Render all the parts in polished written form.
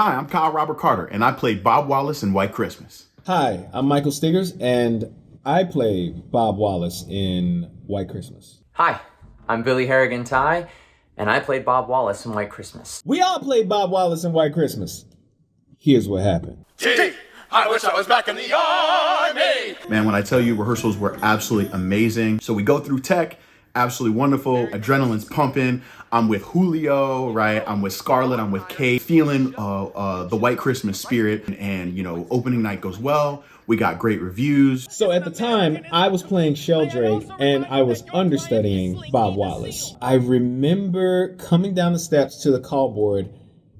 Hi, I'm Kyle Robert Carter, and I played Bob Wallace in White Christmas. Hi, I'm Michael Stiggers, and I play Bob Wallace in White Christmas. Hi, I'm Billy Harrigan Ty, and I played Bob Wallace in White Christmas. We all played Bob Wallace in White Christmas. Here's what happened. Gee, I wish I was back in the army! Man, when I tell you, rehearsals were absolutely amazing. So we go through tech, absolutely wonderful. Adrenaline's pumping. I'm with Julio, right? I'm with Scarlett. I'm with Kate. Feeling the White Christmas spirit. And, opening night goes well. We got great reviews. So at the time, I was playing Sheldrake, and I was understudying Bob Wallace. I remember coming down the steps to the call board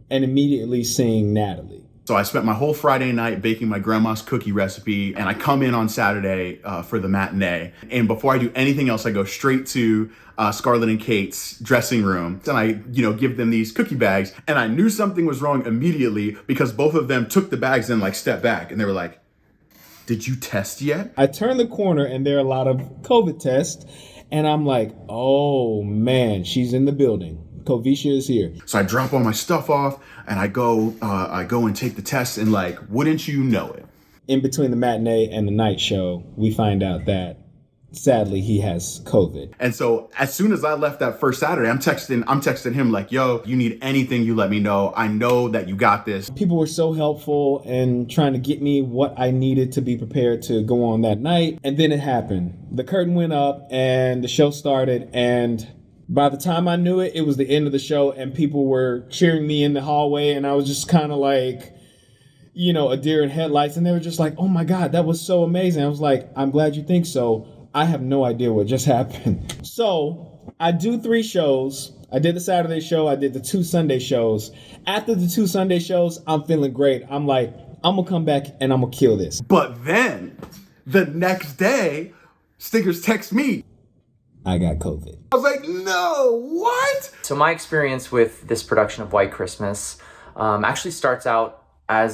and immediately seeing Natalie. So I spent my whole Friday night baking my grandma's cookie recipe, and I come in on Saturday for the matinee. And before I do anything else, I go straight to Scarlett and Kate's dressing room. And I, give them these cookie bags. And I knew something was wrong immediately because both of them took the bags and stepped back. And they were like, "Did you test yet?" I turned the corner and there are a lot of COVID tests. And I'm like, oh man, she's in the building. Covisha is here. So I drop all my stuff off and I go and take the test, and wouldn't you know it? In between the matinee and the night show, we find out that sadly he has COVID. And so as soon as I left that first Saturday, I'm texting him like, "Yo, you need anything, you let me know. I know that you got this." People were so helpful in trying to get me what I needed to be prepared to go on that night. And then it happened. The curtain went up and the show started, and by the time I knew it, it was the end of the show, and people were cheering me in the hallway, and I was just kind of like, a deer in headlights, and they were just like, "Oh my God, that was so amazing." I was like, "I'm glad you think so. I have no idea what just happened." So I do 3 shows. I did the Saturday show. I did the 2 Sunday shows. After the 2 Sunday shows, I'm feeling great. I'm like, I'm going to come back and I'm going to kill this. But then the next day, Stiggers texts me, "I got COVID." I was like, "No, what?" So my experience with this production of White Christmas actually starts out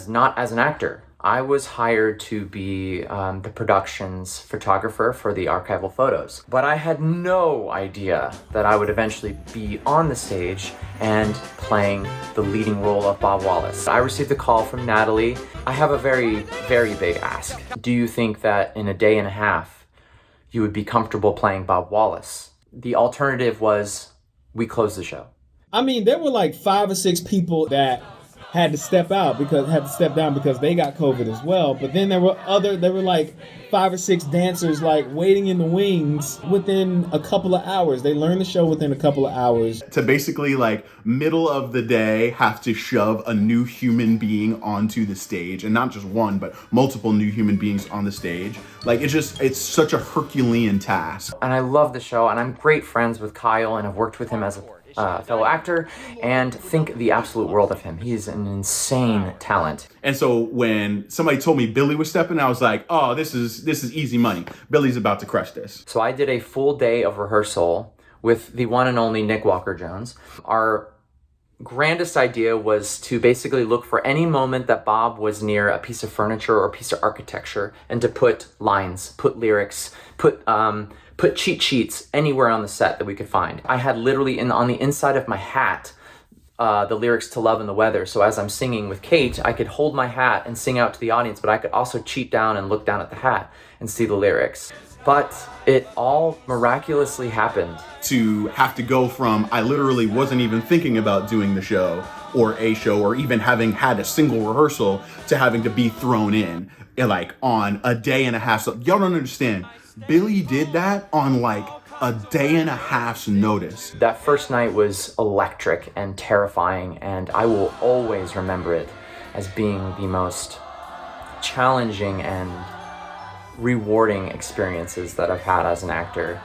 not as an actor. I was hired to be the production's photographer for the archival photos. But I had no idea that I would eventually be on the stage and playing the leading role of Bob Wallace. I received a call from Natalie. I have a very, very big ask. Do you think that in a day and a half, you would be comfortable playing Bob Wallace? The alternative was we close the show. I mean, there were like 5 or 6 people that had to step down because they got COVID as well. But then there were like 5 or 6 dancers waiting in the wings within a couple of hours. They learned the show within a couple of hours. To basically middle of the day have to shove a new human being onto the stage, and not just one, but multiple new human beings on the stage. It's such a Herculean task. And I love the show, and I'm great friends with Kyle, and I've worked with him as a fellow actor, and think the absolute world of him. He's an insane talent. And so when somebody told me Billy was stepping, I was like, "Oh, this is easy money. Billy's about to crush this." So I did a full day of rehearsal with the one and only Nick Walker-Jones. Our grandest idea was to basically look for any moment that Bob was near a piece of furniture or a piece of architecture, and to put lines, put lyrics, put cheat sheets anywhere on the set that we could find. I had literally on the inside of my hat the lyrics to Love and the Weather. So as I'm singing with Kate, I could hold my hat and sing out to the audience, but I could also cheat down and look down at the hat and see the lyrics. But it all miraculously happened. To have to go from, I literally wasn't even thinking about doing the show or a show or even having had a single rehearsal, to having to be thrown in on a day and a half. So y'all don't understand. Billy did that on a day and a half's notice. That first night was electric and terrifying, and I will always remember it as being the most challenging and rewarding experiences that I've had as an actor.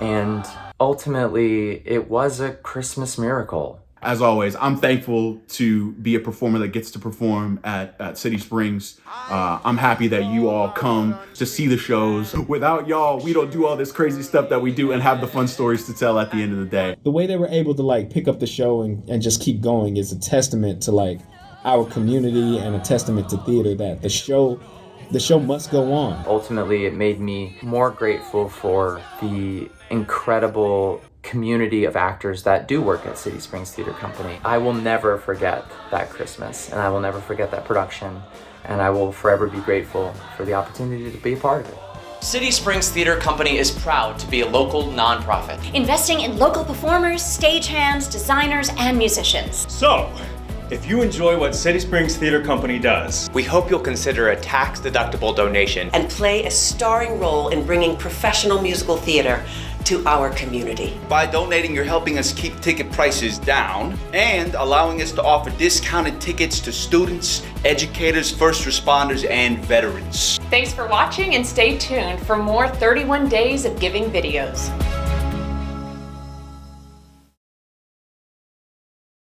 And ultimately, it was a Christmas miracle. As always, I'm thankful to be a performer that gets to perform at City Springs. I'm happy that you all come to see the shows. Without y'all, we don't do all this crazy stuff that we do and have the fun stories to tell at the end of the day. The way they were able to pick up the show and just keep going is a testament to our community, and a testament to theater that the show must go on. Ultimately, it made me more grateful for the incredible community of actors that do work at City Springs Theater Company. I will never forget that Christmas, and I will never forget that production, and I will forever be grateful for the opportunity to be a part of it. City Springs Theater Company is proud to be a local nonprofit, investing in local performers, stagehands, designers, and musicians. So, if you enjoy what City Springs Theater Company does, we hope you'll consider a tax-deductible donation and play a starring role in bringing professional musical theater to our community. By donating, you're helping us keep ticket prices down and allowing us to offer discounted tickets to students, educators, first responders, and veterans. Thanks for watching, and stay tuned for more 31 Days of Giving videos.